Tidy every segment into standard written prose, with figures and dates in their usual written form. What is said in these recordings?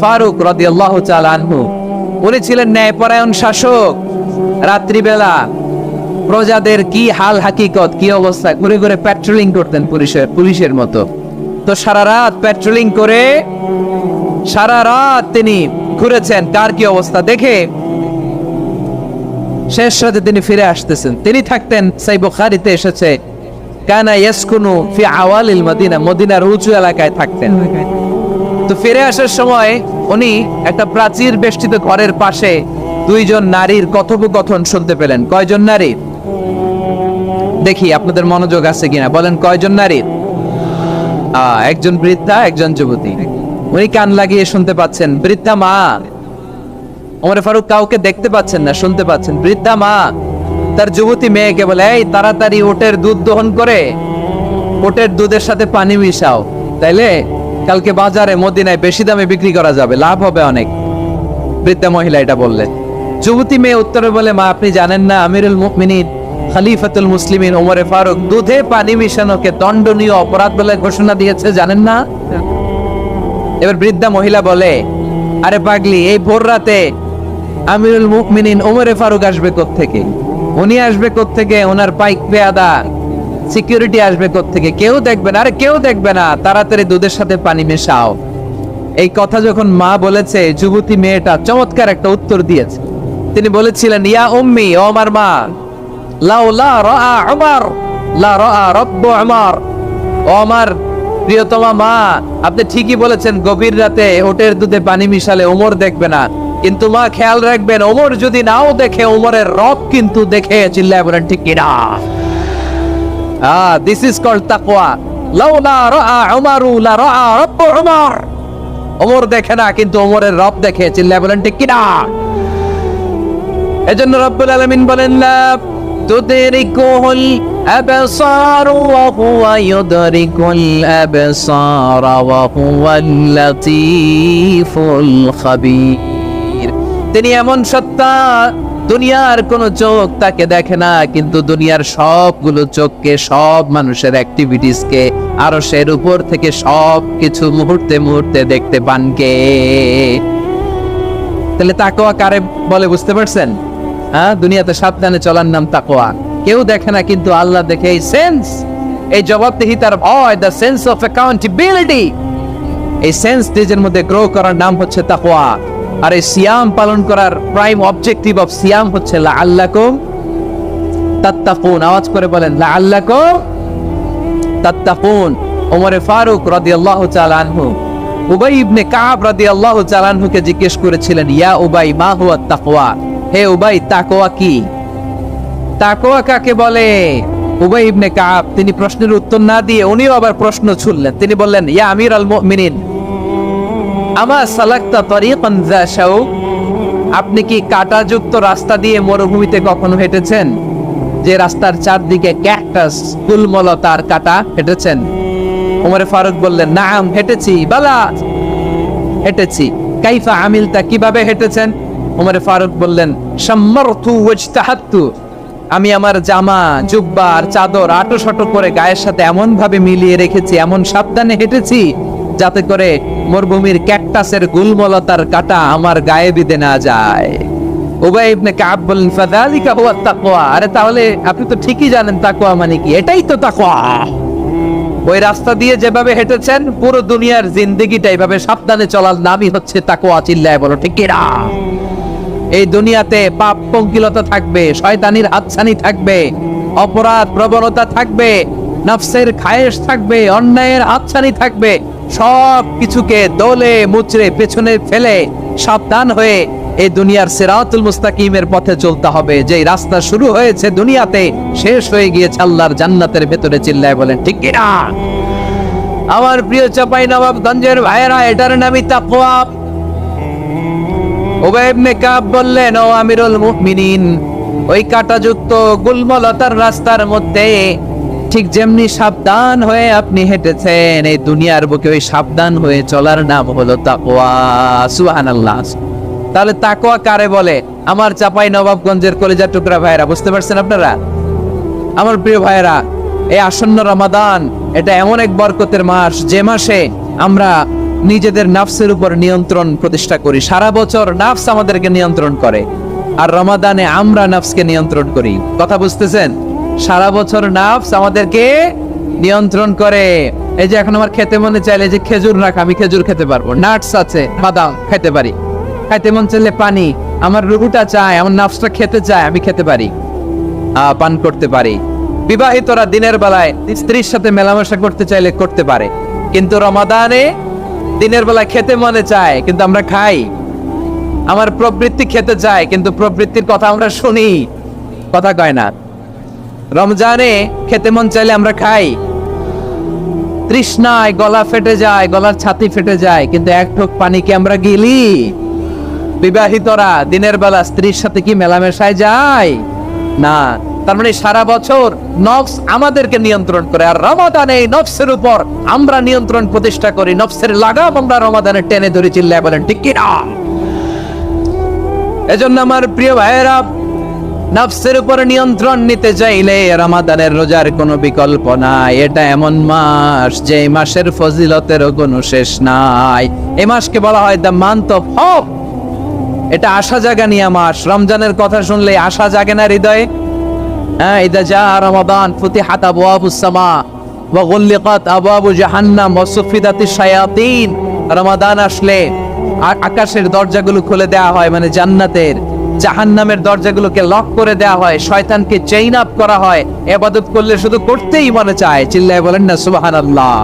ফারুক রাদিয়াল্লাহু তাআলা আনহু উনি ছিলেন ন্যায়পরায়ণ শাসক। রাত্রিবেলা প্রজাদের কি হাল হাকিকত কি অবস্থা ঘুরে ঘুরে প্যাট্রোলিং করতেন পুলিশের মতো। তো সারা রাত প্যাট্রোলিং করে সারা রাত তিনি ঘুরেছেন কার কি অবস্থা দেখে শেষ রাতে তিনি ফিরে আসতেছেন। তিনি থাকতেন সহিহ বুখারীতে এসেছে কানা ইয়াসকুনু ফি আওয়ালিল মদিনা, মদিনার উঁচু এলাকায় থাকতেন। তো ফিরে আসার সময় উনি একটা প্রাচীর বেষ্টিত ঘরের পাশে দুইজন নারীর কথোপকথন শুনতে পেলেন। কয়জন নারী দেখি আপনাদের মনোযোগ আছে কিনা, বলেন কয়জন নারী? একজন বৃদ্ধা একজন যুবতী। উনি কান লাগিয়ে শুনতে পাচ্ছেন। বৃদ্ধা মা, ওমর ফারুক কাউকে দেখতে পাচ্ছেন না, শুনতে পাচ্ছেন। বৃদ্ধা মা তার যুবতী মেয়েকে বলে, এই তাড়াতাড়ি ওটের দুধ দহন করে ওটের দুধের সাথে পানি মিশাও, তাইলে কালকে বাজারে মদিনায় বেশি দামে বিক্রি করা যাবে, লাভ হবে অনেক। বৃদ্ধা মহিলা এটা বললেন। যুবতী মেয়ে উত্তরে বলে, মা আপনি জানেন না আমিরুল মুমিনিন খলিফাতুল মুসলিমিন ওমর ফারুক দুধে পানি মিশানোকে দণ্ডনীয় অপরাধ বলে ঘোষণা দিয়েছে, জানেন না? এবার বৃদ্ধা মহিলা বলে, আরে পাগলি, এই ভোর রাতে আমিরুল মুমিনিন ওমর ফারুক আসবে কোত্থেকে? উনি আসবে কোত্থেকে? ওনার পাইক পেয়াদা সিকিউরিটি আসবে কোত্থেকে? কেউ দেখবে না। আরে কেউ দেখবে না, তাড়াতাড়ি দুধের সাথে পানি মেশাও। এই কথা যখন মা বলেছে, যুবতী মেয়েটা চমৎকার একটা উত্তর দিয়েছে। তিনি বলেছিলেন, ইয়া উম্মি, ও আমার মা, লাউলা রাআ উমর লা রাআ রাব্বু উমর। ও আমার প্রিয়তমা মা, আপনি ঠিকই বলেছেন, গভীর রাতে ওটের দুধে পানি মিশালে ওমর দেখবে না, কিন্তু মা খেয়াল রাখবেন, ওমর যদি নাও দেখে, ওমরের রব কিন্তু দেখে। চিল্লায় বলেন ঠিক কিনা? দিস ইজ কল্ড তাকওয়া। লাউলা রাআ উমরু লা রাআ রাব্বু উমর। ওমর দেখে না, কিন্তু ওমরের রব দেখে। চিল্লায় বলেন ঠিক কিনা? এজন্য রব্বুল আলামিন বলেন, লা তুদরিকুল আবসার ওয়া হুয়া ইউদরিকুল আবসার ওয়া হুয়াল লাতীফুল খাবীর। তিনি এমন সত্তা, দুনিয়ার কোন চোখ তাকে দেখে না, কিন্তু দুনিয়ার সবগুলো চোখকে, সব মানুষের অ্যাক্টিভিটিসকে আরশের উপর থেকে সব কিছু মুহূর্তে মুহূর্তে দেখতে পান কে? তাহলে তাকওয়া কারে বলে বুঝতে পারছেন? দুনিয়াতে সাবধানে চলার নাম তাকওয়া। কেউ দেখে না, কিন্তু আল্লাহ দেখে। এই সেন্স, এই জবাবদিহিতার ভয়, দ্য সেন্স অফ অ্যাকাউন্টেবিলিটি, এই সেন্স নিজের মধ্যে গ্রো করার নাম হচ্ছে তাকওয়া। আর এই সিয়াম পালন করার প্রাইম অবজেক্টিভ অফ সিয়াম হচ্ছে লাআল্লাকুম তাত্তাকুন। আওয়াজ করে বলেন, লাআল্লাকুম তাত্তাকুন। ওমর ফারুক রাদিয়াল্লাহু তাআলা আনহু উবাই ইবনে কাব রাদিয়াল্লাহু তাআলা আনহুকে জিজ্ঞেস করেছিলেন, ইয়া উবাই মা হুয়া তাকওয়া? হে উবাই, তাকওয়া কি? তাকওয়া কাকে বলে? উবাই ইবনে কাব তিনি প্রশ্নের উত্তর না দিয়ে উনিও আবার প্রশ্ন ছুড়লেন। তিনি বললেন, ইয়া আমিরুল মুমিনিন আমা সালাকতা তরিকান যা শাউক? আপনি কি কাঁটাযুক্ত রাস্তা দিয়ে মরুভূমিতে কখনো হেঁটেছেন, যে রাস্তার চারদিকে ক্যাকটাস, গুলমলতার কাঁটা? হেঁটেছেন? ওমর ফারুক বললেন, নাম হেঁটেছি, বালা হেঁটেছি। কাইফা আমিলতা, কিভাবে হেঁটেছেন? ওমর ফারুক বললেন, শাম্মারতু ওয়াজতাহাতু, আমি আমার জামা, জুব্বা আর চাদর আটোশাটো করে গায়ের সাথে এমন ভাবে মিলিয়ে রেখেছি, এমন সাবধানে হেঁটেছি, যাতে করে মরুভূমির ক্যাকটাসের গুলমলতার কাঁটা আমার গায়ে বিঁধে না যায়। উবাই ইবনে কাব বললেন, ফাযালিকা হুয়া তাকওয়া। আরে তাহলে আপনি তো ঠিকই জানেন তাকওয়া মানে কি। এটাই তো তাকওয়া। ওই রাস্তা দিয়ে যেভাবে হেঁটেছেন, পুরো দুনিয়ার জিন্দেগিটা এইভাবে সাবধানে চলার নামই হচ্ছে তাকওয়া। চিল্লায় বলো ঠিক কিনা? এই দুনিয়াতে পাপ পঙ্কিলতা থাকবে, শয়তানির হাতছানি থাকবে, অপরাধ প্রবণতা থাকবে, নফসের খায়েশ থাকবে, অন্যায়ের হাতছানি থাকবে। সব কিছুকে দোলে মুচড়ে পেছনে ফেলে সাবধান হয়ে এই দুনিয়ার সিরাতুল মুস্তাকিমের পথে চলতে হবে। যেই রাস্তা শুরু হয়েছে দুনিয়াতে, শেষ হয়ে গিয়েছে আল্লাহর জান্নাতের ভেতরে। চিল্লায় বলেন ঠিক কিনা? আমার প্রিয় চাঁপাইনবাবগঞ্জের ভাইয়েরা, এটার নামই তাকওয়া। উবাই ইবনে কাব বললেন, ও আমিরুল মুমিনিন, ওই কাঁটাযুক্ত গুলমলতার রাস্তার মধ্যে ঠিক যেমনি সাবধান হয়ে আপনি হেঁটেছেন, এই দুনিয়ার বুকে ওই সাবধান হয়ে চলার নাম হলো তাকওয়া। সুবহানাল্লাহ। তাহলে তাকওয়া কারে বলে? আমার চাঁপাইনবাবগঞ্জের কলিজার টুকরা ভাইয়েরা, বুঝতে পারছেন আপনারা? আমার প্রিয় ভাইয়েরা, এই আসন্ন রমাদান, এটা এমন এক বরকতের মাস, যে মাসে আমরা নিজেদের নাফসের উপর নিয়ন্ত্রণ প্রতিষ্ঠা করি। সারা বছর নাফস আমাদেরকে নিয়ন্ত্রণ করে, আর রমাদানে আমরা নাফসকে নিয়ন্ত্রণ করি। কথা বুঝতেছেন? সারা বছর নাফস আমাদেরকে নিয়ন্ত্রণ করে। এই যে এখন আমার খেতে মনে চাইলে যে খেজুর রাখ, আমি খেজুর খেতে পারবো, নাটস আছে, বাদাম খেতে পারি। খাইতে মন চাইলে পানি, আমার রুহুটা চায়, আমার নাফসটা খেতে চায়, আমি খেতে পারি, পান করতে পারি। বিবাহিতরা দিনের বেলায় স্ত্রীর সাথে মেলামেশা করতে চাইলে করতে পারে, কিন্তু রমাদানে দিনের বেলায় খেতে মনে চায় কিন্তু আমরা খাই। আমার প্রবৃত্তি খেতে চায় কিন্তু প্রবৃত্তির কথা আমরা শুনি, কথা কয় না। রমজানে খেতে মন চাইলে আমরা খাই, তৃষ্ণায় গলা ফেটে যায়, গলার ছাতি ফেটে যায়, কিন্তু এক ঢোক পানিকে আমরা গিলি। বিবাহিতরা দিনের বেলা স্ত্রীর সাথে কি মেলামেশায় যায়? না। তার মানে সারা বছর নফস আমাদেরকে নিয়ন্ত্রণ করে, আর রমাদানে নফসের উপর আমরা নিয়ন্ত্রণ প্রতিষ্ঠা করি। নফসের লাগাম আমরা রমাদানে টেনে ধরে, চিল্লায় বলেন ঠিক কি না? এজন্য আমার প্রিয় ভাইয়েরা, নফসের উপর নিয়ন্ত্রণ নিতে চাইলে রমাদানের রোজার কোনো বিকল্প নাই। এটা এমন মাস যে মাসের ফজিলতেরও কোনো শেষ নাই। এই মাসকে বলা হয় দ্য মান্থ অফ হোপ। এটা আশা জাগানিয়া মাস। রমজানের কথা শুনলে আশা জাগে না হৃদয়ে? হ্যাঁ, ইদা জা রমাদান ফুতিহাত আবওয়াবুস সামা ওয়া গুল্লিকাত আবওয়াবু জাহান্নাম ওয়া সুফিদাতিশ শায়াতিন। রমাদান আসলে আকাশের দরজাগুলো খুলে দেওয়া হয়, মানে জান্নাতের। জাহান্নামের দরজাগুলোকে লক করে দেওয়া হয়, শয়তানকে চেইন আপ করা হয়। ইবাদত করলে শুধু করতেই মনে চায়, চিল্লায় বলেন না সুবহানাল্লাহ।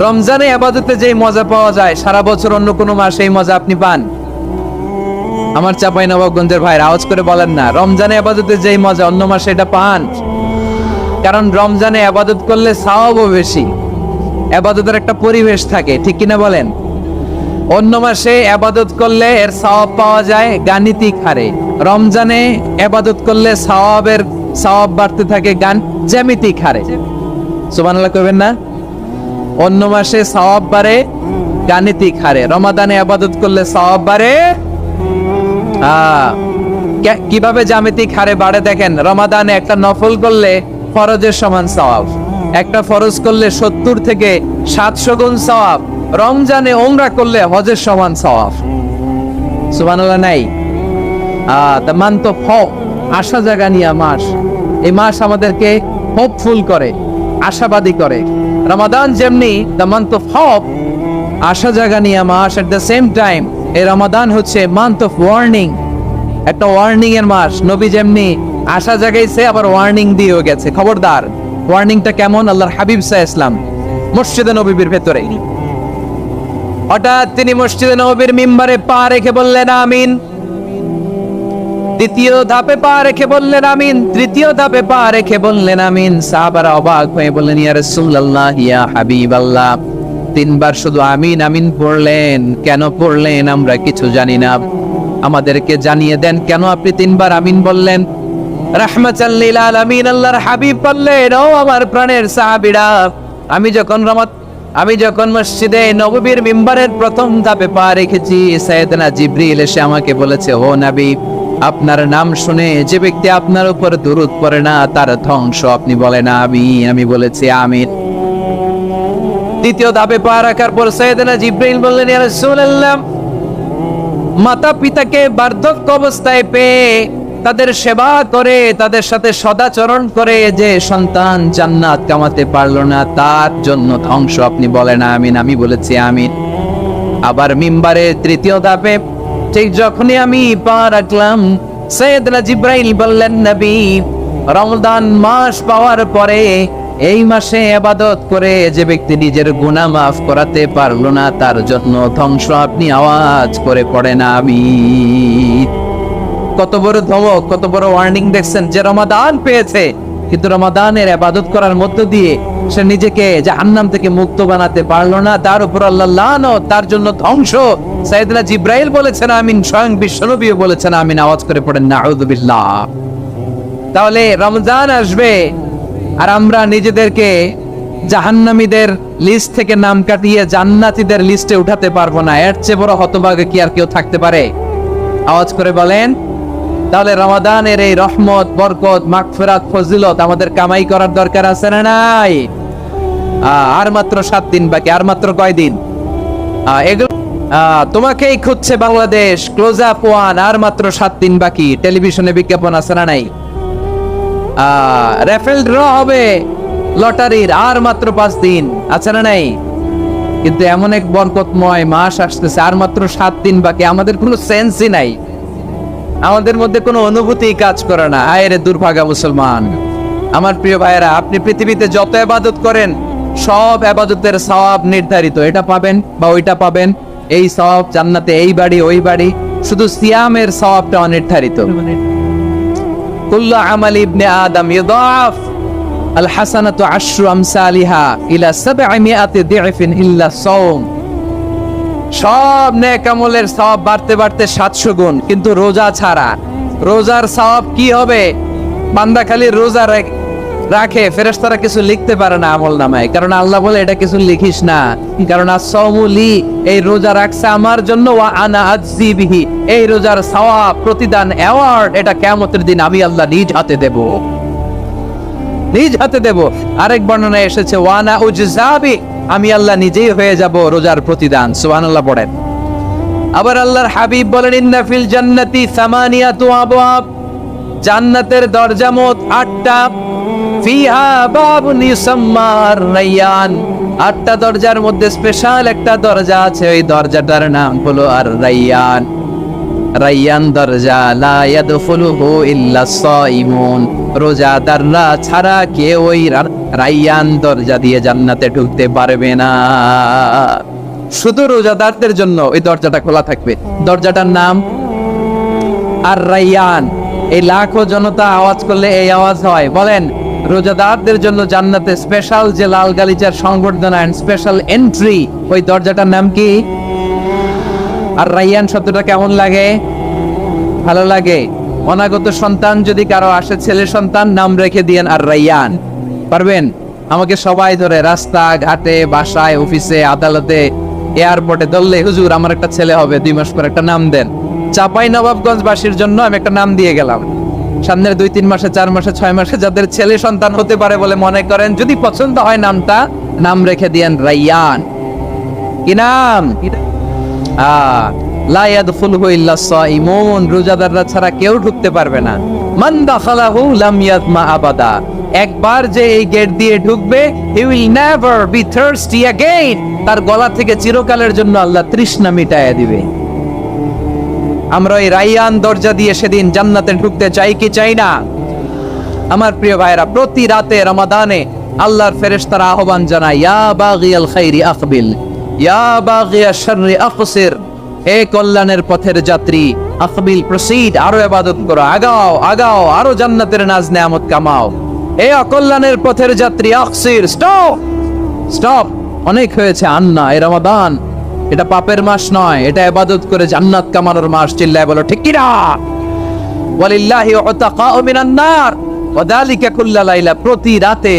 রমজানে ইবাদতে যেই মজা পাওয়া যায়, সারা বছর অন্য কোনো মাসে এই মজা আপনি পান? আমার চাঁপাইনবাবগঞ্জের ভাইরা আওয়াজ করে বলেন না, রমজানে ইবাদতে যেই মজা অন্য মাসে এটা পান? কারণ রমজানে ইবাদত করলে সওয়াবও বেশি, ইবাদতের একটা পরিবেশ থাকে, ঠিক কিনা বলেন? অন্য মাসে ইবাদত করলে এর সওয়াব পাওয়া যায় গাণিতিক হারে, রমজানে ইবাদত করলে সওয়াব বাড়তে থাকে জ্যামিতিক হারে। সুবহানাল্লাহ কইবেন না? অন্য মাসে সওয়াব বাড়ে গাণিতিক হারে, রমাদানে ইবাদত করলে সওয়াব বাড়ে কিভাবে জ্যামিতিক হারে বাড়ে দেখেন। রমাদানে একটা নফল করলে ফরজের সমান সওয়াব, একটা ফরজ করলে 70 থেকে 700 গুণ সওয়াব। রমজানে উমরা করলে হজের সমান সওয়াব। সুবহানাল্লাহ নাই? দ্য মান্থ অফ হোপ, আশা জাগানিয়া মাস। এই মাস আমাদেরকে হোপফুল করে, আশাবাদী করে। রমাদান যেমনি দ্য মান্থ অফ হোপ, আশা জাগানিয়া মাস, এট দ্য সেম টাইম এই রমাদান হচ্ছে মান্থ অফ ওয়ার্নিং, একটা ওয়ার্নিং এর মাস। নবী যেমনি আশা জাগাইছে, আবার ওয়ার্নিং দিয়েও গেছে, খবরদার। ওয়ার্নিংটা কেমন? আল্লাহর হাবিব সাল্লাল্লাহু আলাইহি ওয়াসাল্লাম মসজিদে নববীর ভেতরে হঠাৎ তিনি মসজিদে নববীর মিম্বারে পা রেখে বললেন আমিন। দ্বিতীয় ধাপে পা রেখে বললেন আমিন, তৃতীয় ধাপে পা রেখে বললেন আমিন। সাহাবারা অবাক হয়ে বললেন, ইয়া রাসূলুল্লাহ, ইয়া হাবিবাল্লাহ, 3 বার শুধু আমিন আমিন পড়লেন, কেন পড়লেন আমরা কিছু জানি না, আমাদেরকে জানিয়ে দেন কেন আপনি 3 বার আমিন বললেন। রাহমাতাল লিল আলামিন আল্লাহর হাবিব বললেন, ও আমার প্রাণের সাহাবীরা, আমি যখন মসজিদে নববীর মিম্বারের প্রথম ধাপে পা রেখেছি, সাইয়েদনা জিবরিল এসে আমাকে বলেছে, ও নবী, আপনার নাম শুনে যে ব্যক্তি আপনার উপর দুরূদ পড়ে না তার ধ্বংস আপনি বলেন আমিন। আমি বলেছি আমিন। দ্বিতীয় ধাপে পা রাখার পর সাইয়েদনা জিবরিল বললেন, ইয়া রাসূলুল্লাহ, মাতা পিতাকে বার্ধক্য অবস্থায় পেয়ে তাদের সেবা করে, তাদের সাথে সদাচরণ করে যে সন্তান জান্নাত কামাতে পারলো না, তার জন্য ধ্বংস আপনি বলেন আমিন। আমি বলেছি আমিন। আবার মিম্বারে তৃতীয় ধাপে ঠিক যখনই আমি পা রাখলাম, সাইয়েদনা জিবরাইল বললেন, নবী, রমজান মাস পাওয়ার পরে এই মাসে ইবাদত করে যে ব্যক্তি নিজের গুনাহ মাফ করাতে পারলো না, তার জন্য ধ্বংস আপনি আওয়াজ করে পড়েন আমিন। কত বড় ধমক, কত বড় ওয়ার্নিং দেখছেন। যে রমাদান পেয়েছে কিন্তু রমাদানের ইবাদত করার মধ্য দিয়ে সে নিজেকে জাহান্নাম থেকে মুক্ত বানাতে পারলো না, তার উপর আল্লাহ লানত, তার জন্য ধ্বংস। সাইয়েদনা জিবরাইল বলেছেন আমিন, স্বয়ং বিশ্বনবীও বলেছেন আমিন। আওয়াজ করে পড়েন নাউযু বিল্লাহ। তাহলে রমজান আসবে আর আমরা নিজেদেরকে জাহান্নামীদের লিস্ট থেকে নাম কাটিয়ে জান্নাতীদের লিস্টে উঠাতে পারবো না। এর চেয়ে বড় হতভাগা কি আর কেউ থাকতে পারে? আওয়াজ করে বলেন। তাহলে রমাদানের এই রহমত, বরকত, মাগফিরাত, ফজিলত আমাদের কামাই করার দরকার আছে না নাই? আর মাত্র 7 দিন বাকি। আর মাত্র কয়দিন? এগুলো তোমাকেই খুঁজছে বাংলাদেশ, ক্লোজ আপ ওয়ান, আর মাত্র 7 দিন বাকি। টেলিভিশনে বিজ্ঞাপন আছে না নাই? রাফেল ড্র হবে লটারির, আর মাত্র 5 দিন আছে না নাই? কিন্তু এমন এক বরকতময় মাস আসতেছে, আর মাত্র 7 দিন বাকি। আমাদের কোনো সেন্সই নাই, আমাদের মধ্যে কোনো অনুভূতি কাজ করে না। আয় রে দুর্ভাগা মুসলমান। আমার প্রিয় ভাইয়েরা, আপনি পৃথিবীতে যত ইবাদত করেন সব ইবাদতের সওয়াব নির্ধারিত, এটা পাবেন বা ওইটা পাবেন, এই সওয়াব জান্নাতে, এই বাড়ি ওই বাড়ি। শুধু সিয়ামের সওয়াবটা অনির্ধারিত। কুল্লু আমালি ইবনে আদম ইউদাফ আল হাসানাতু আশরু আমসালিহা ইলা 700 দি'ফিন ইল্লা সাওম। সব নেক আমলের সওয়াব বাড়তে বাড়তে 700 গুণ, কিন্তু রোজা ছাড়া। রোজার সওয়াব কি হবে? বান্দা খালি রোজা রাখে, ফেরেশতারা কিছু লিখতে পারে না আমল নামায়, কারণ আল্লাহ বলে এটা কিছু লিখিস না, কারণ as-সাওমু লি, এই রোজা রাখছে আমার জন্য, ওয়া আনা আজজি বিহি, এই রোজার সওয়াব, প্রতিদান, অ্যাওয়ার্ড, এটা কিয়ামতের দিন আমি আল্লাহ নিজ হাতে দেব, নিজ হাতে দেব। আরেক বর্ণনায় এসেছে ওয়া আনা উজজাবি, আমি আল্লাহ নিজেই হয়ে যাব রোজার প্রতিদান। সুবহানাল্লাহ পড়েন। আবার আল্লাহর হাবিব বলেন ইন্না ফিল জান্নাতি সামানিয়াতু আবওয়াব, জান্নাতের দরজা মোট 8টা। ফিহা বাবুন ইউসাম্মা আর-রায়্যান, 8টা দরজার মধ্যে স্পেশাল একটা দরজা আছে, ওই দরজাটার নাম হলো আর-রায়্যান। রায়্যান দরজা, লা ইয়াদখুলুহু ইল্লা সাইমুন, রোজাদাররা ছাড়া কেউ ওই রায়্যান দরজা দিয়ে জান্নাতে ঢুকতে পারবে না। শুধু রোজাদারদের জন্য ওই দরজাটা খোলা থাকবে। দরজাটার নাম আর-রায়্যান। এই লাখো জনতা আওয়াজ করলে এই আওয়াজ হয়, বলেন রোজাদারদের জন্য জান্নাতে স্পেশাল যে লাল গালিচার সংবর্ধনা এন্ড স্পেশাল এন্ট্রি, ওই দরজাটার নাম কি? আর-রায়্যান শব্দটা কেমন লাগে? ভালো লাগে। অনাগত সন্তান যদি কারো আসে, ছেলে সন্তান, নাম রেখে দিয়েন আর-রায়্যান। পারবেন? আমাকে সবাই ধরে রাস্তা ঘাটে, বাসায়, অফিসে, আদালতে, এয়ারপোর্টে ধরলে, হুজুর আমার একটা ছেলে হবে 2 মাস পর, একটা নাম দেন। চাপাই নবাবগঞ্জবাসীর জন্য আমি একটা নাম দিয়ে গেলাম। সামনের 2-3 মাসে, 4 মাসে, 6 মাসে যাদের ছেলে সন্তান হতে পারে বলে মনে করেন, যদি পছন্দ হয় নামটা, নাম রেখে দিয়েন রায়্যান। কি নাম? লা ইয়াদখুলুহু ইল্লা সাইমুন, রোজাদাররা ছাড়া কেউ ঢুকতে পারবে না। মান দাখালাহু লাম ইয়াতমা আবাদা, একবার যে এই গেট দিয়ে ঢুকবে, he will never be thirsty again, তার গলা থেকে চিরকালের জন্য আল্লাহ তৃষ্ণা মিটায়া দিবে। আমরা ওই রায়্যান দরজা দিয়ে সেদিন জান্নাতে ঢুকতে চাই কি চাই না? আমার প্রিয় ভাইরা, প্রতি রাতে রমাদানে আল্লাহর ফেরেশতারা আহ্বান জানায়, ইয়া বাগিয়াল খাইরি আকবিল, ইয়া বাগিয়াশ শাররি আকসির, হে কল্যাণের পথের যাত্রী, আকবিল, প্রসিড, আরো ইবাদত করো, আগাও আগাও, আরো জান্নাতের নাজ নেয়ামত কামাও। হে অকল্যাণের পথের যাত্রী, আকসির, স্টপ স্টপ, অনেক হয়েছে। আন্না, এই রমাদান এটা পাপের মাস নয়, এটা ইবাদত করে জান্নাত কামানোর মাস। চিল্লায় বলো ঠিক কি না? ওয়ালিল্লাহি উতাকাউ মিনান নার ওয়াদালিকা কুল্লা লাইলা, প্রতি রাতে,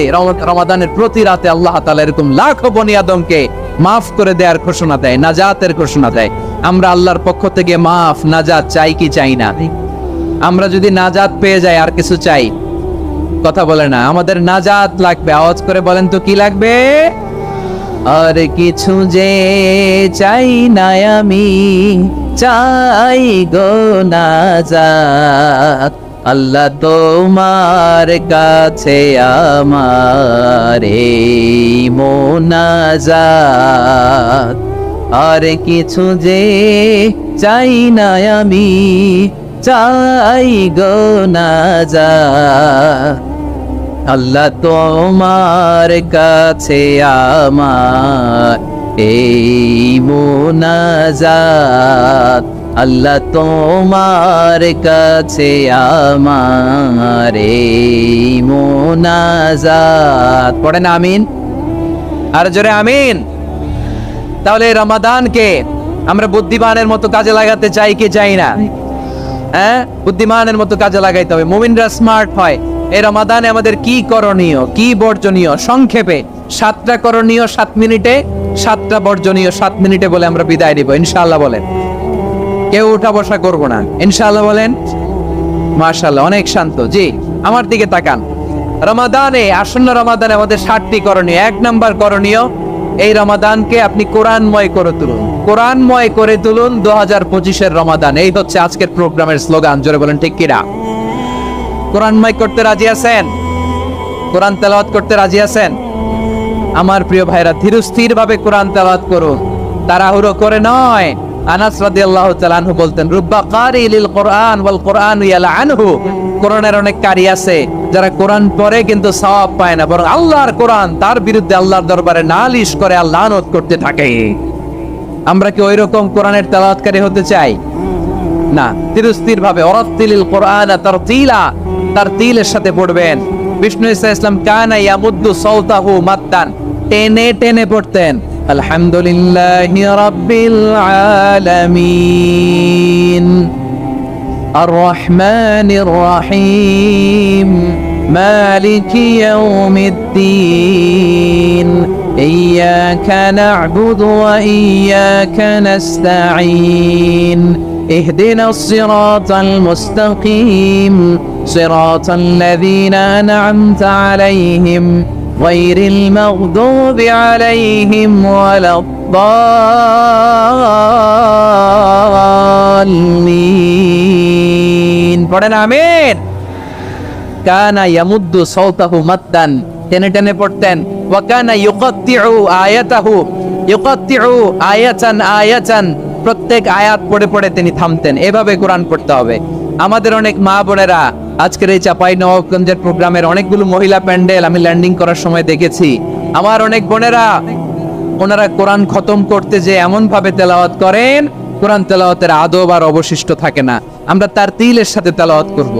রমাদানের প্রতি রাতে আল্লাহ তাআলা এরকম লাখো বনি আদমকে মাফ করে দেওয়ার ঘোষণা দেয়, নাজাতের ঘোষণা দেয়। আমরা আল্লাহর পক্ষ থেকে মাফ, নাজাত চাই কি চাই না? আমরা যদি নাজাত পেয়ে যাই, আর কিছু চাই? কথা বলে না। আমাদের নাজাত লাগবে, আওয়াজ করে বলেন তো কি লাগবে? আর কিছু যে চাই না আমি, চাই গো নাজাত, আল্লাহ তোমার কাছে আমার এই মোনাজাত। আর কিছু যে চাই না আমি, চাই গো নাজাত, আল্লাহ তোমার কাছে আমার এই মোনাজাত, আল্লাহ তোমার কাছে আমার এই মোনাজাত। পড়েন আমিন, আর জোরে আমিন। তাহলে রমাদানকে আমরা বুদ্ধিমানের মতো কাজে লাগাতে চাই কি চাই না? হ্যাঁ, বুদ্ধিমানের মতো কাজে লাগাইতে হবে। মুমিনরা স্মার্ট হয়। এই রমাদানে আমাদের কি করণীয়, কি বর্জনীয়? সংক্ষেপে 7টা করণীয় 7 মিনিটে, 7টা বর্জনীয় 7 মিনিটে বলে আমরা বিদায় নিব ইনশাআল্লাহ। বলেন, কেউ উঠা বসা করবো না ইনশাআল্লাহ। বলেন মাশাআল্লাহ, অনেক শান্ত। জি, আমার দিকে তাকান। রমাদানে, আসন্ন রমাদানে আমাদের 7টি করণীয়। 1 নাম্বার করণীয়, এই রমাদানকে আপনি কোরআনময় করে তুলুন। কোরআনময় করে তুলুন 2025-এর রমাদান। এই হচ্ছে আজকের প্রোগ্রামের স্লোগান। জোরে বলেন ঠিক কিনা? কোরআনময় করতে রাজি আছেন? কোরআন তেলাওয়াত করতে রাজি আছেন? আমার প্রিয় ভাইরা, ধীরস্থির ভাবে কোরআন তেলাওয়াত করুন, তাড়াহুড়ো করে নয়। আনাস রাদিয়াল্লাহু তাআলা আনহু বলতেন, রুব্বা কারি লিল কোরআন ওয়াল কোরআন ইয়ালআনহু। কোরআনের অনেক কারি আছে যারা কোরআন পড়ে কিন্তু সওয়াব পায় না, বরং আল্লাহর কোরআন তার বিরুদ্ধে আল্লাহর দরবারে নালিশ করে আর লানত করতে থাকে। আমরা কি ওইরকম কোরআনের তেলাওয়াতকারী হতে চাই? না। ধীরস্থির ভাবে ওয়ারাত্তিলিল কোরআন তারতিলা, তারতিলের সাথে পড়বেন। বিষ্ণু ঈসা ইসলাম কানা ইয়ামুদ্দু সাওতাহু মাদ্দান, টেনে টেনে পড়তেন। আলহামদুলিল্লাহি রাব্বিল আলামিন আর রহমানির রহিম মালিকি ইয়াউমিদ্দিন ইয়্যাকা না'বুদু ওয়া ইয়্যাকা নাস্তাঈন اهدنا الصراط المستقيم صراط الذين أنعمت عليهم غير المغضوب عليهم ولا الضالين পড়েন আমিন। কানা ইয়ামুদ্দু সাওতাহু মাদ্দান, টেনে টেনে পড়তেন। ওয়া কানা ইউকাত্তিউ আয়াতাহু, ইউকাত্তিউ আয়াতান আয়াতান, প্রত্যেক আয়াত পড়ে পড়ে তিনি থামতেন। এভাবে কোরআন পড়তে হবে। আমাদের অনেক মা বোনেরা আজকের এই চাঁপাইনবাবগঞ্জের প্রোগ্রামের অনেকগুলো মহিলা প্যান্ডেল আমি ল্যান্ডিং করার সময় দেখেছি। আমার অনেক বোনেরা, ওনারা কোরআন খতম করতে যে এমন ভাবে তেলাওয়াত করেন, কোরআন তেলাওয়াতের আদব আর অবশিষ্ট থাকে না। আমরা তার তিলের সাথে তেলাওয়াত করব,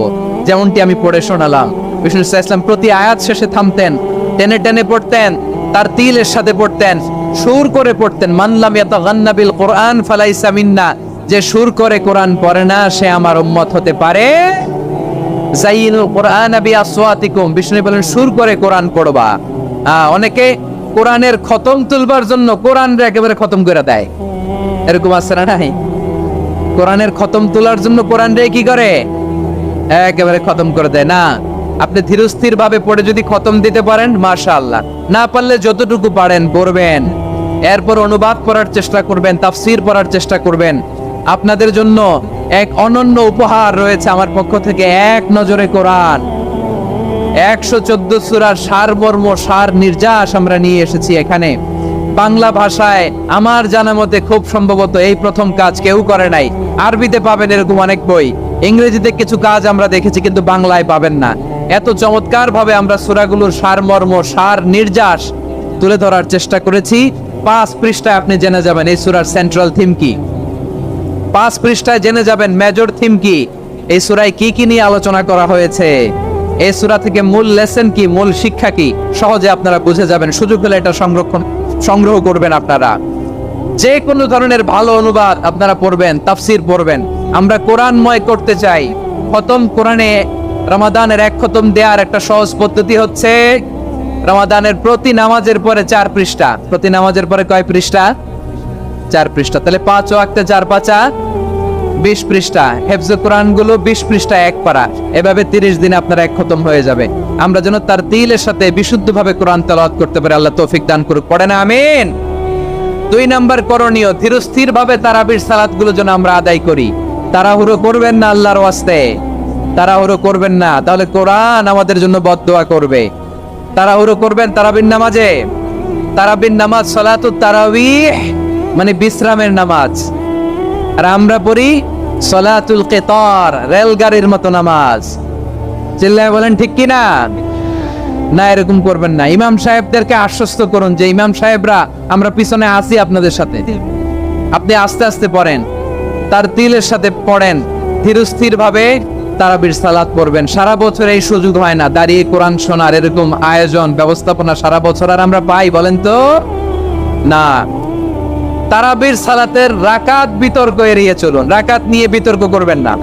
যেমনটি আমি পড়ে শোনালাম। বিষ্ণু ইসলাম প্রতি আয়াত শেষে থামতেন, টেনে টেনে পড়তেন, তার তিলের সাথে পড়তেন, সুর করে পড়তেন। মান লাম ইয়াতাগান্না বিল কোরআন ফালাইসা মিন্না, যে সুর করে কোরআন পড়ে না সে আমার উম্মত হতে পারে। যাইনুল কোরআন বিআসওয়াতিকুম, বিষ্ণু বলেন সুর করে কোরআন পড়বা। অনেকে কোরআনের খতম তুলবার জন্য কোরআনরে একেবারে খতম করে দেয়, এরকম আছে না নাই? কোরআনের খতম তোলার জন্য কোরআনরে কি করে? একেবারে খতম করে দেয় না। আপনি ধীরস্থির ভাবে পড়ে যদি খতম দিতে পারেন মাশাআল্লাহ, না পারলে যতটুকু পারেন পড়বেন। এরপর অনুবাদ পড়ার চেষ্টা করবেন, তাফসীর পড়ার চেষ্টা করবেন। আপনাদের জন্য এক অনন্য উপহার রয়েছে আমার পক্ষ থেকে, এক নজরে কোরআন। 114 সূরার সারমর্ম, সার নির্যাস আমরা নিয়ে এসেছি এখানে বাংলা ভাষায়। আমার জানা মতে খুব সম্ভবত এই প্রথম কাজ কেউ করে নাই। আরবিতে পাবেন এরকম অনেক বই, ইংরেজিতে কিছু কাজ আমরা দেখেছি, কিন্তু বাংলায় পাবেন না। এত চমৎকার ভাবে আমরা সূরাগুলোর সারমর্ম, সার নির্যাস তুলে ধরার চেষ্টা করেছি। 5 পৃষ্ঠায় আপনি জেনে যাবেন এই সূরার সেন্ট্রাল থিম কি। 5 পৃষ্ঠায় জেনে যাবেন মেজর থিম কি, এই সূরায় কি কি নিয়ে আলোচনা করা হয়েছে, এই সূরা থেকে মূল লেসন কি, মূল শিক্ষা কি, সহজে আপনারা বুঝে যাবেন। সুযোগ হলে এটা সংগ্রহ করবেন। আপনারা যে কোনো ধরনের ভালো অনুবাদ আপনারা পড়বেন, তাফসীর পড়বেন। আমরা কোরআনময় করতে চাই। খতম কোরআনে রমাদানের 1 খতম দেওয়ার একটা সহজ পদ্ধতি হচ্ছে, রমাদানের প্রতি নামাজের পরে 4 পৃষ্ঠা। প্রতি নামাজের পরে কয় পৃষ্ঠা? 4 পৃষ্ঠা। তাহলে 5 ওয়াক্তে 4 পাঁচা 20 পৃষ্ঠা। হেফজ কোরআন গুলো 20 পৃষ্ঠা 1 পারা। এভাবে 30 দিনে আপনার 1 খতম হয়ে যাবে। আমরা যেন তার তিলের সাথে বিশুদ্ধভাবে কোরআন তেলাওয়াত করতে পারি, আল্লাহ তৌফিক দান করুক। পড়েন আমিন। 2 নাম্বার করণীয়, ধীরস্থির ভাবে তারাবির সালাত গুলো যেন আমরা আদায় করি। তাড়াহুড়ো করবেন না আল্লাহর ওয়াস্তে, তাড়াহুড়ো করবেন না, তাহলে কোরআন আমাদের জন্য বদদোয়া করবে। তাড়াহুড়ো করবেন তারাবির নামাজে। তারাবির নামাজ সালাতুত তারাবিহ মানে বিশ্রামের নামাজ, আর আমরা পড়ি সালাতুল কিতার, রেলগাড়ির মতো নামাজ। চিল্লায় বলেন ঠিক কি না? না, এরকম করবেন না। ইমাম সাহেবদেরকে আশ্বস্ত করুন যে ইমাম সাহেবরা আমরা পিছনে আছি আপনাদের সাথে, আপনি আস্তে আস্তে পড়েন, তার তিলের সাথে পড়েন, ধীরস্থির ভাবে তারাবির সালাত পড়বেন। সারা বছর এই সুযোগ হয় না দাঁড়িয়ে কোরআন শোনার, এরকম আয়োজন ব্যবস্থাপনা সারা বছর আর আমরা পাই বলেন তো? না। তারাবির সালাতের রাকাত বিতর্ক এড়িয়ে চলুন, রাকাত নিয়ে বিতর্ক করবেন না।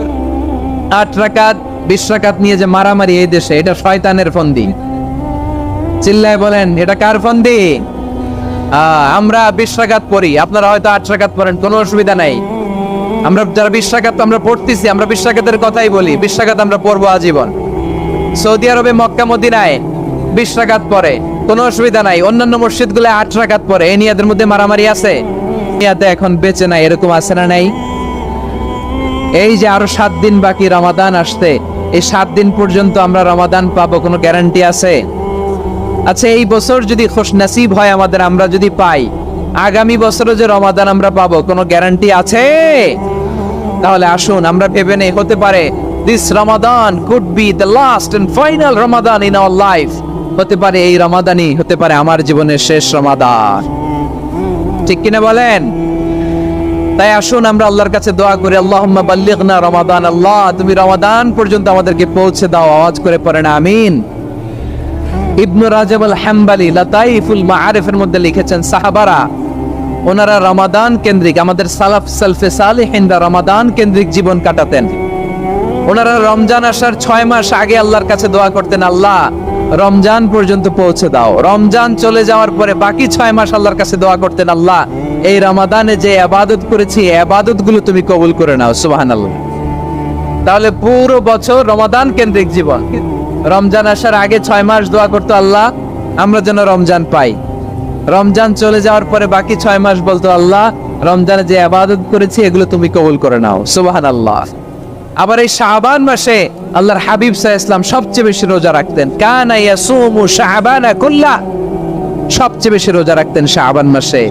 8 রাকাত 20 রাকাত নিয়ে যে মারামারি এই দেশে, এটা শয়তানের ফন্দি। চিল্লায় বলেন এটা কার ফন্দি? আমরা 20 রাকাত পড়ি, আপনারা হয়তো 8 রাকাত পড়েন, কোনো অসুবিধা নাই। আমরা যারা 20 রাকাত আমরা পড়তেছি, আমরা 20 রাকাতের কথাই বলি, 20 রাকাত আমরা পড়বো আজীবন। সৌদি আরবে মক্কা মদিনায় 20 রাকাত পড়ে, কোনো অসুবিধা নাই। অন্যান্য মসজিদগুলো 8 রাকাত পড়ে। এই নিয়াদের মধ্যে মারামারি আছে? নিয়াতে এখন বেঁচে নাই, এরকম আছে না নাই? এই যে আরো 7 দিন বাকি রমাদান আসতে, এই 7 দিন পর্যন্ত আমরা রমাদান পাবো, কোনো গ্যারান্টি আছে? আচ্ছা, এই বছর যদি খুশ নসিব হয় আমাদের, আমরা যদি পাই, আগামী বছরও যে রমাদান আমরা পাবো, কোনো গ্যারান্টি আছে? তাহলে আসুন আমরা ভেবে নেই, হতে পারে this Ramadan could be the last and final Ramadan in our life. হতে পারে এই রমাদানই হতে পারে আমার জীবনের শেষ রমাদান। ঠিক কিনা বলেন? তাই আসুন আমরা আল্লাহর কাছে দোয়া করি, আল্লাহুম্মা বাল্লিগনা রমাদান। আল্লাহ, তুমি রমাদান পর্যন্ত আমাদেরকে পৌঁছে দাও। আওয়াজ করে পড়েন আমিন। ইবনু রাজব আল হাম্বলি লাতাইফুল মাআরিফের মধ্যে লিখেছেন, সাহাবারা ওনারা রমাদান কেন্দ্রিক, আমাদের সালাফ সালফে সালেহিনরা রমাদান কেন্দ্রিক জীবন কাটাতেন। ওনারা রমজান আসার 6 মাস আগে আল্লাহর কাছে দোয়া করতেন, আল্লাহ রমজান পর্যন্ত পৌঁছে দাও। রমজান চলে যাওয়ার পরে বাকি 6 মাস আল্লাহর কাছে দোয়া করতেন, আল্লাহ এই রমাদানে যে ইবাদত করেছি, ইবাদত গুলো তুমি কবুল করে নাও। সুবহানাল্লাহ। তাহলে পুরো বছর রমাদান কেন্দ্রিক জীবন। রমজান আসার আগে 6 মাস দোয়া করতো, আল্লাহ আমরা যেন রমজান পাই। রমজান চলে যাওয়ার পরে বাকি 6 মাস বলতো, আল্লাহ রমজানে যে ইবাদত করেছি এগুলো তুমি কবুল করে নাও। সুবহানাল্লাহ। আবার এই শাবান মাসে আল্লাহর হাবিব সাল্লাল্লাহু আলাইহি ওয়াসাল্লাম সবচেয়ে বেশি রোজা রাখতেন। কানা ইয়াসুমু শাবানা কুল্লা, সবচেয়ে বেশি রোজা রাখতেন শাবান মাসে।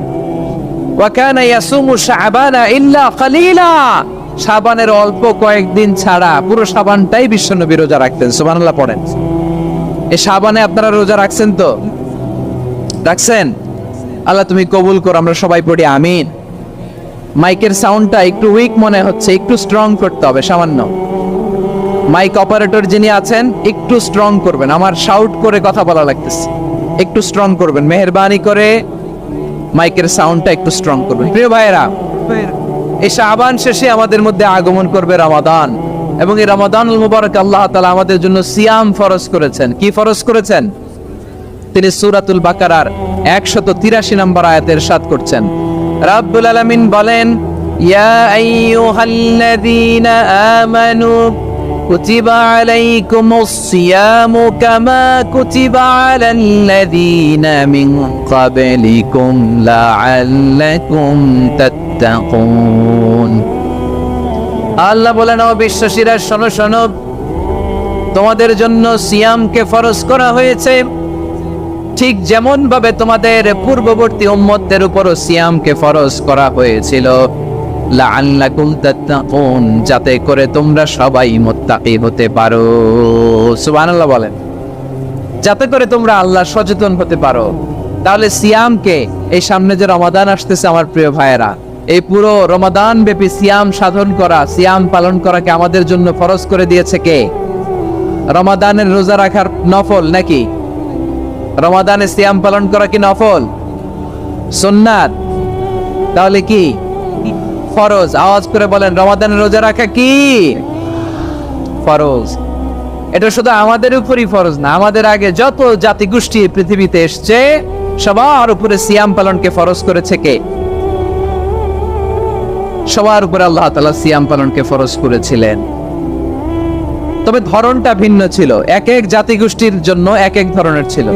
ওয়া কানা ইয়াসুমু শাবানা ইল্লা কালিলা, শাবানের অল্প কয়েকদিন ছাড়া পুরো শাবানটাই বিশ্বনবী রোজা রাখতেন। সুবহানাল্লাহ পড়েন। এই শাবানে আপনারা রোজা রাখছেন তো? রাখছেন? আল্লাহ তুমি কবুল করো, আমরা সবাই পড়ি আমিন। মাইকের সাউন্ডটা একটু উইক মনে হচ্ছে, একটু স্ট্রং করতে হবে সামান্য। মাইক অপারেটর যিনি আছেন একটু স্ট্রং করবেন, আমার শাউট করে কথা বলা লাগতেছে, একটু স্ট্রং করবেন মেহেরবানি করে। মাইকের সাউন্ডটা একটু স্ট্রং করবেন। প্রিয় ভাইয়েরা, এই শাবান শেষে আমাদের মধ্যে আগমন করবে রমাদান, এবং এই রমাদানুল মুবারক আল্লাহ তাআলা আমাদের জন্য সিয়াম ফরজ করেছেন। কি ফরজ করেছেন? তিনি সূরাতুল বাকারার 183 নম্বর আয়াতে ইরশাদ করছেন, রাব্বুল আলামিন বলেন, ইয়া আইয়ুহাল্লাযীনা আমানু কুতিবা আলাইকুমুস সিয়ামু কামা কুতিবা আলাল্লাযীনা মিন ক্বাবলিকুম লাআল্লাকুম তাত্তাকুন। আল্লাহ বলেন, ও বিশ্বাসীরা শোনো শোনো, তোমাদের জন্য সিয়ামকে ফরজ করা হয়েছে, ঠিক যেমন ভাবে তোমাদের পূর্ববর্তী উম্মতদের উপরও সিয়ামকে ফরজ করা হয়েছিল, লাআল্লাকুম তাত্তাকুন, যাতে করে তোমরা সবাই মুত্তাকি হতে পারো। সুবহানাল্লাহ বলেন, যাতে করে তোমরা আল্লাহ সচেতন হতে পারো। তাহলে সিয়ামকে, এই সামনে যে রমাদান আসতেছে আমার প্রিয় ভাইয়েরা, এই পুরো রমাদান ব্যাপী সিয়াম সাধন করা, সিয়াম পালন করাকে আমাদের জন্য ফরজ করে দিয়েছে কে? রমাদানের রোজা রাখার নফল নাকি? রমাদানে সিয়াম পালন করা কি নফল? সুন্নাত? তাহলে কি ফরজ? আওয়াজ করে বলেন, রমাদানের রোজা রাখা কি ফরজ? এটা শুধু আমাদের উপরই ফরজ না, আমাদের আগে যত জাতি গোষ্ঠী পৃথিবীতে এসছে সবার উপরে সিয়াম পালনকে ফরজ করেছে কে? সবার উপরে আল্লাহ তাআলা সিয়াম পালনকে ফরজ করেছিলেন। তবে ধরনটা ভিন্ন ছিল, এক এক জাতি গোষ্ঠীর জন্য এক এক ধরনের ছিল।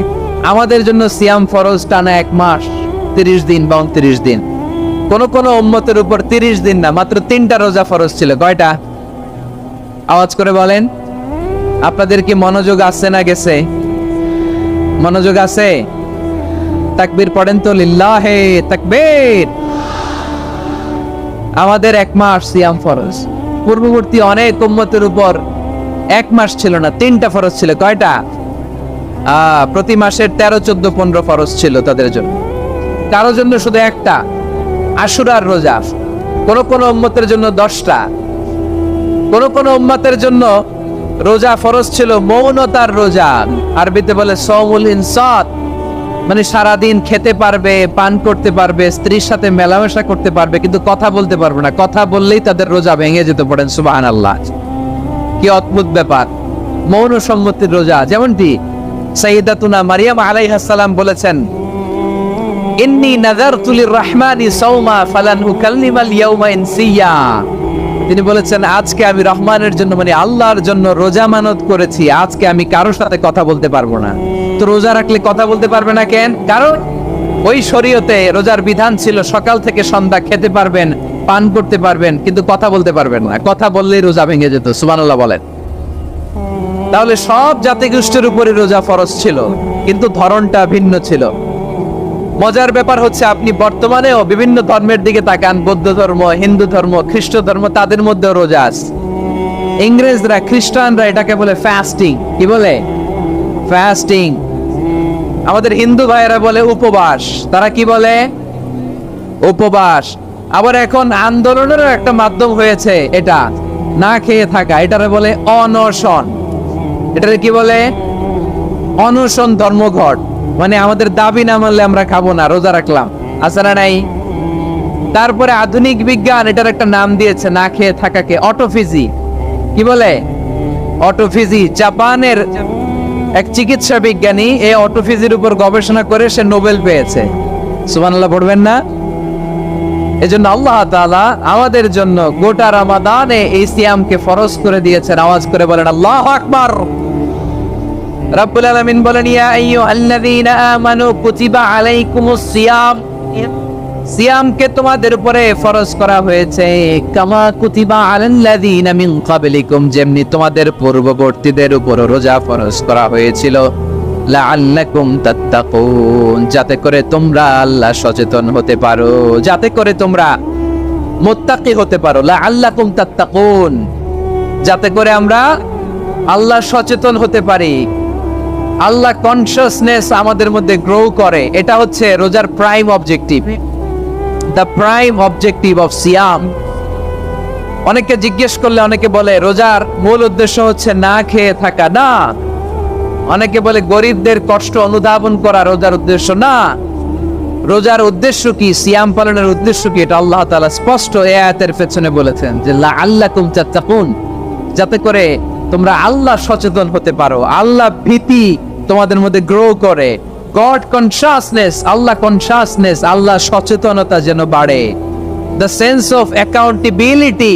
আমাদের জন্য সিয়াম ফরজ টানা 1 মাস 30 দিন বা 29 দিন। কোন কোন উম্মতের উপর 30 দিন না, মাত্র 3টা রোজা ফরজ ছিল। কয়টা? আওয়াজ করে বলেন। আপনাদের কি মনোযোগ আছে না গেছে? মনোযোগ আছে? তাকবীর পড়েন তো, লিল্লাহে তাকবীর। আমাদের 1 মাস সিয়াম ফরজ। পূর্ববর্তী অনেক উম্মতের উপর 1 মাস ছিল না, 3টা ফরজ ছিল। কয়টা? প্রতি মাসের 13, 14, 15 ফরজ ছিল তাদের জন্য। কারোর জন্য শুধু একটা, আশুরার রোজা। কোন কোন উম্মতের জন্য 10টা। কোন কোন উম্মতের জন্য রোজা ফরজ ছিল মৌনতার রোজা, আরবিতে বলে সওমুল ইনসাত, মানে সারাদিন খেতে পারবে, পান করতে পারবে, স্ত্রীর সাথে মেলামেশা করতে পারবে, কিন্তু কথা বলতে পারবে না। কথা বললেই তাদের রোজা ভেঙে যেতে। পড়েন সুবহানাল্লাহ। কি অদ্ভুত ব্যাপার! মৌন সম্মতির রোজা। যেমনটি সাইয়্যিদাতুনা মারিয়াম আলাইহিস সালাম বলেছেন, ইন্নী নাযারতু লির-রাহমানি সাওমা ফালান উকাল্লিমাল ইয়াওমা ইনসিয়া। তিনি বলেছেন, আজকে আমি রহমানের জন্য মানে আল্লাহর জন্য রোজা মানত করেছি, আজকে আমি কারোর সাথে কথা বলতে পারবো না। তো রোজা রাখলে কথা বলতে পারবে না কেন? কারণ ওই শরীয়তে রোজার বিধান ছিল সকাল থেকে সন্ধ্যা খেতে পারবেন, পান করতে পারবেন, কিন্তু কথা বলতে পারবেন না। কথা বললেই রোজা ভেঙে যেত। সুবহানাল্লাহ বলেন। তাহলে সব জাতিগোষ্ঠীর উপরে রোজা ফরজ ছিল, কিন্তু ধরনটা ভিন্ন ছিল। মজার ব্যাপার হচ্ছে, আপনি বর্তমানেও বিভিন্ন ধর্মের দিকে তাকান, বৌদ্ধ ধর্ম, হিন্দু ধর্ম, খ্রিস্ট ধর্ম, তাদের মধ্যেও রোজা আছে। ইংরেজরা, খ্রিস্টানরা এটাকে বলে ফাস্টিং। কি বলে? ফাস্টিং। আমাদের হিন্দু ভাইয়েরা বলে উপবাস। তারা কি বলে? উপবাস। আবার এখন আন্দোলনেরও একটা মাধ্যম হয়েছে এটা, না খেয়ে থাকা। এটারে বলে অনশন। এটারে কি বলে? অনশন ধর্মঘট। মানে আমাদের দাবি না মানলে আমরা খাবো না, রোজা রাখলাম। আছে না নাই? তারপরে আধুনিক বিজ্ঞান এটার একটা নাম দিয়েছে না খেয়ে থাকাকে, অটোফিজি। কি বলে? অটোফিজি। জাপানের এক চিকিৎসা বিজ্ঞানী এই অটোফিজির উপর গবেষণা করে সে নোবেল পেয়েছে। সুবহানাল্লাহ পড়বেন না? এজন্য আল্লাহ তাআলা আমাদের জন্য গোটা রমাদানে এই সিয়ামকে ফরজ করে দিয়েছেন। আওয়াজ করে বলেন আল্লাহু আকবার। রব্বুল আলামিন বলেন, ইয়া আইয়ুহাল্লাযীনা আমানু কুতিবা আলাইকুমুস সিয়াম। সিয়ামকে তোমাদের উপরে ফরজ করা হয়েছে, কামা কুতিবা আলাল্লাযীনা মিন ক্বাবলিকুম, যেমনি তোমাদের পূর্ববর্তীদের উপর রোজা ফরজ করা হয়েছিল, লাআল্লাকুম তাত্তাকুন, যাতে করে তোমরা আল্লাহ সচেতন হতে পারো, যাতে করে তোমরা মুত্তাকি হতে পারো। লাআল্লাকুম তাত্তাকুন, যাতে করে আমরা আল্লাহ সচেতন হতে পারি, আল্লাহ কনসিয়াসনেস আমাদের মধ্যে গ্রো করে। এটা হচ্ছে রোজার prime objective, the prime objective of সিয়াম। অনেকে জিজ্ঞেস করলে অনেকে বলে রোজার মূল উদ্দেশ্য হচ্ছে না খেয়ে থাকা। না। অনেকে বলে গরিবদের কষ্ট অনুধাবন করা রোজার উদ্দেশ্য। না। রোজার উদ্দেশ্য কি? সিয়াম পালনের উদ্দেশ্য কি? এটা আল্লাহ তাআলা স্পষ্ট এই আয়াতের পেছনে বলেছেন যে লাআল্লাকুম তাত্তাকুন, যাতে করে তোমরা আল্লাহ সচেতন হতে পারো, আল্লাহ ভীতি তোমাদের মধ্যে গ্রো করে, গড কনসিয়াসনেস, আল্লাহ কনসিয়াসনেস, আল্লাহ সচেতনতা যেন বাড়ে, দ্য সেন্স অফ অ্যাকাউন্টেবিলিটি।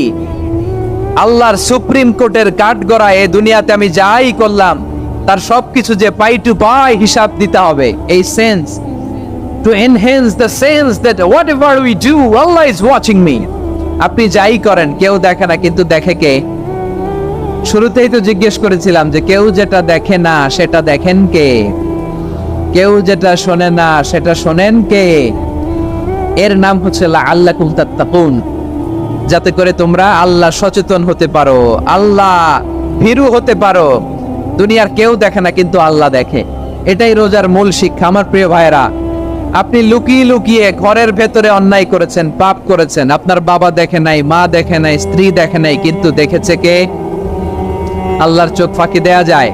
আল্লাহর সুপ্রিম কোর্টের কাঠগড়ায় এই দুনিয়াতে আমি যাই করলাম তার সবকিছু যে পাই টু পাই হিসাব দিতে হবে, এই sense, to enhance the sense that what ever we do Allah is watching me. আপনি যাই করেন কেউ দেখে না, কিন্তু দেখে কে? শুরুতেই তো জিজ্ঞেস করেছিলাম যে কেউ যেটা দেখে না সেটা দেখেন কে? কেউ যেটা শোনে না সেটা শোনেন কে? এর নাম হচ্ছে লাআল্লাকুম তাত্তাকুন, যাতে করে তোমরা আল্লাহ সচেতন হতে পারো, আল্লাহ ভীরু হতে পারো। দুনিয়ার কেউ দেখে না, কিন্তু আল্লাহ দেখে। এটাই রোজার মূল শিক্ষা। আমার প্রিয় ভাইরা, আপনি লুকিয়ে লুকিয়ে ঘরের ভেতরে অন্যায় করেছেন, পাপ করেছেন, আপনার বাবা দেখে নাই, মা দেখে নাই, স্ত্রী দেখে নাই, কিন্তু দেখেছে কে? আল্লাহর চোখ ফাঁকি দেয়া যায়?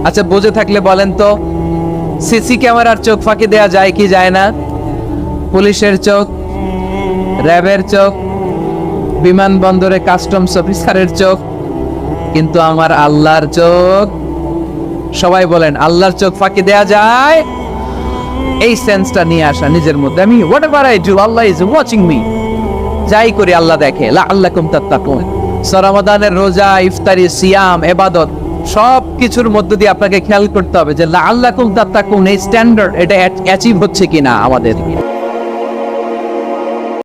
আচ্ছা, বুঝে থাকলে বলেন তো, সিসি ক্যামেরার চোখ ফাঁকি দেয়া যায় কি যায় না? পুলিশের চোখ, র্যাবের চোখ, বিমানবন্দরে কাস্টমস অফিসারের চোখ, কিন্তু আমার আল্লাহর চোখ? সবাই বলেন আল্লাহর চোখ ফাঁকি দেয়া যায়? এই সেন্সটা নিয়ে আসা নিজের মধ্যে, আমি whatever I do Allah is watching me, যাই করি আল্লাহ দেখে। লাআল্লাকুম তাত্তাকুন। রমাদানের রোজা, ইফতারি, সিয়াম, ইবাদত সব কিছুর মধ্য দিয়ে আপনাকে খেয়াল করতে হবে যে লাআল্লাকুম তাত্তাকুন এই স্ট্যান্ডার্ড এটা অ্যাচিভ হচ্ছে কিনা আমাদের।